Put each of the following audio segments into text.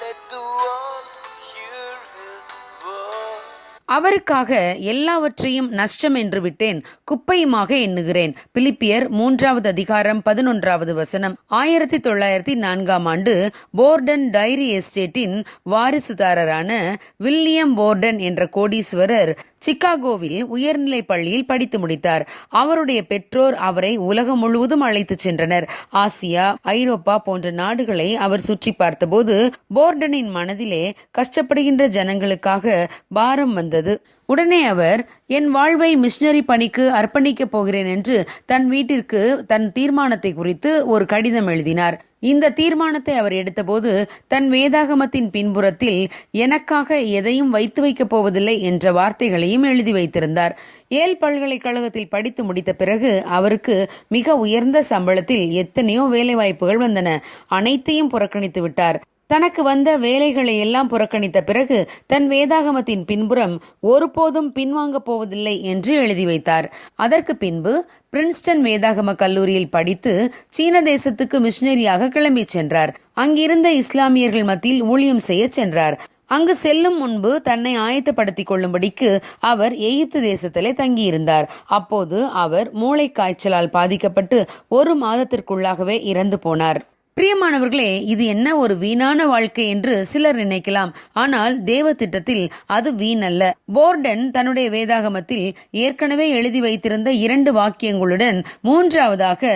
Let the world hear his word. அவருக்காக எல்லாவற்றையும் நஷ்டம் என்று விட்டேன், குப்பையுமாக எண்ணுகிறேன். பிலிப்பியர் 3:11 1904 போர்டன் டைரி எஸ்டேட்டின் வாரிசுதாரரான வில்லியம் போர்டன் என்ற கோடீஸ்வரர் சிகாகோவில் உயர்நிலை பள்ளியில் படித்து முடித்தார். அவருடைய பெற்றோர் அவரை உலகம் முழுவதும் அழைத்துச் சென்றனர். ஆசியா, ஐரோப்பா போன்ற நாடுகளை அவர் சுற்றி பார்த்தபோது போர்டனின் மனதிலே கஷ்டப்படுகின்ற ஜனங்களுக்காக பாரம் வந்தது. உடனே அவர், என் வாழ்வை மிஷனரி பணிக்கு அர்ப்பணிக்கப் போகிறேன் என்று தன் வீட்டிற்கு தன் தீர்மானத்தை குறித்து ஒரு கடிதம் எழுதினார். இந்த தீர்மானத்தை அவர் எடுத்தபோது தன் வேதாகமத்தின் பின்புறத்தில் எனக்காக எதையும் வைத்து வைக்கப் போவதில்லை என்ற வார்த்தைகளையும் எழுதி வைத்திருந்தார். ஏல் பல்கலைக்கழகத்தில் படித்து முடித்த பிறகு அவருக்கு மிக உயர்ந்த சம்பளத்தில் எத்தனையோ வேலை வாய்ப்புகள் வந்தன. அனைத்தையும் புறக்கணித்து விட்டார். தனக்கு வந்த வேலைகளை எல்லாம் புறக்கணித்த பிறகு தன் வேதாகமத்தின் பின்புறம் ஒருபோதும் பின்வாங்கப் போவதில்லை என்று எழுதி வைத்தார். அதற்கு பின்பு பிரின்ஸ்டன் வேதாகம கல்லூரியில் படித்து சீன தேசத்துக்கு மிஷனரியாக கிளம்பி சென்றார். அங்கிருந்த இஸ்லாமியர்கள் மத்தியில் ஊழியம் செய்ய சென்றார். அங்கு செல்லும் முன்பு தன்னை ஆயத்தப்படுத்திக் கொள்ளும்படிக்கு அவர் எகிப்து தேசத்திலே தங்கியிருந்தார். அப்போது அவர் மூளை காய்ச்சலால் பாதிக்கப்பட்டு 1 மாதத்திற்குள்ளாகவே இறந்து போனார். பிரியமானவர்களே, இது என்ன ஒரு வீணான வாழ்க்கை என்று சிலர் நினைக்கலாம். ஆனால் தேவ திட்டத்தில் அது வீணல்ல. போர்டன் தன்னுடைய வேதாகமத்தில் ஏற்கனவே எழுதி வைத்திருந்த 2 வாக்கியங்களுடன் 3வதாக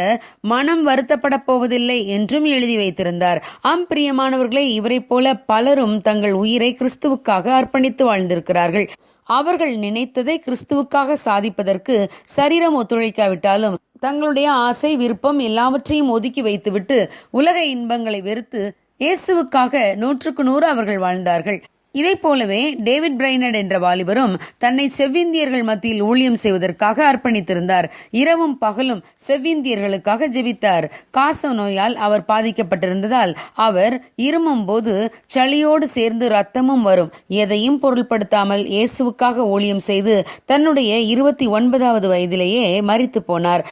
மனம் வருத்தப்பட போவதில்லை என்றும் எழுதி வைத்திருந்தார். பிரியமானவர்களே, இவரை போல பலரும் தங்கள் உயிரை கிறிஸ்துவுக்காக அர்ப்பணித்து வாழ்ந்திருக்கிறார்கள். அவர்கள் நினைத்ததை கிறிஸ்துவுக்காக சாதிப்பதற்கு சரீரம் ஒத்துழைக்காவிட்டாலும் தங்களுடைய ஆசை, விருப்பம் எல்லாவற்றையும் ஒதுக்கி வைத்துவிட்டு உலக இன்பங்களை வெறுத்து இயேசுவுக்காக 100க்கு 100 அவர்கள் வாழ்ந்தார்கள். இதை போலவே டேவிட் பிரைனட் என்ற வாலிபரும் தன்னை செவ்விந்தியர்கள் மத்தியில் ஊழியம் செய்வதற்காக அர்ப்பணித்திருந்தார். இரவும் பகலும் செவ்விந்தியர்களுக்காக ஜெபித்தார். காச நோயால் அவர் பாதிக்கப்பட்டிருந்ததால் அவர் இருமும் போது சளியோடு சேர்ந்து ரத்தமும் வரும். எதையும் பொருள்படுத்தாமல் இயேசுவுக்காக ஊழியம் செய்து தன்னுடைய 29வது வயதிலேயே மரித்து போனார்.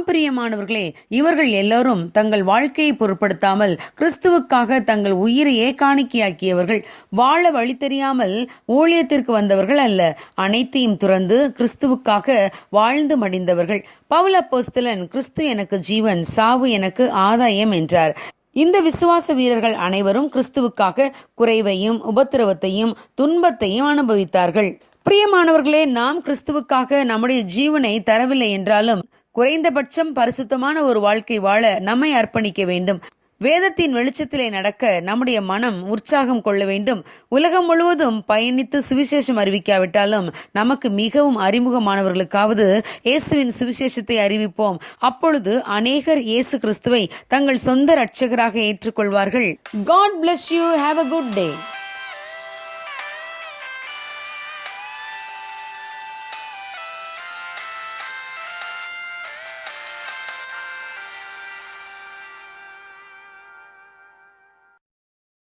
பிரியமானவர்களே, இவர்கள் எல்லோரும் தங்கள் வாழ்க்கையை பொருட்படுத்தாமல் கிறிஸ்துவுக்காக தங்கள் உயிரையே காணிக்கையாக்கியவர்கள். வாழ வழி தெரியாமல் ஊழியத்திற்கு வந்தவர்கள் அல்ல. அனைத்தையும் துறந்து கிறிஸ்துவுக்காக வாழ்ந்து மடிந்தவர்கள். பவுல் அப்போஸ்தலன், கிறிஸ்து எனக்கு ஜீவன், சாவு எனக்கு ஆதாயம் என்றார். இந்த விசுவாச வீரர்கள் அனைவரும் கிறிஸ்துவுக்காக குறைவையும் உபத்திரவத்தையும் துன்பத்தையும் அனுபவித்தார்கள். பிரியமானவர்களே, நாம் கிறிஸ்துவுக்காக நம்முடைய ஜீவனை தரவில்லை என்றாலும் குறைந்தபட்சம் பரிசுத்தமான ஒரு வாழ்க்கை வாழ நம்மை அர்ப்பணிக்க வேண்டும். வேதத்தின் வெளிச்சத்திலே நடக்க நம்முடைய மனம் உற்சாகம் கொள்ள வேண்டும். உலகம் முழுவதும் பயணித்து சுவிசேஷம் அறிவிக்காவிட்டாலும் நமக்கு மிகவும் அறிமுகமானவர்களுக்காவது இயேசுவின் சுவிசேஷத்தை அறிவிப்போம். அப்பொழுது அநேகர் இயேசு கிறிஸ்துவை தங்கள் சொந்த இரட்சகராக ஏற்றுக்கொள்வார்கள். God bless you. Have a good day.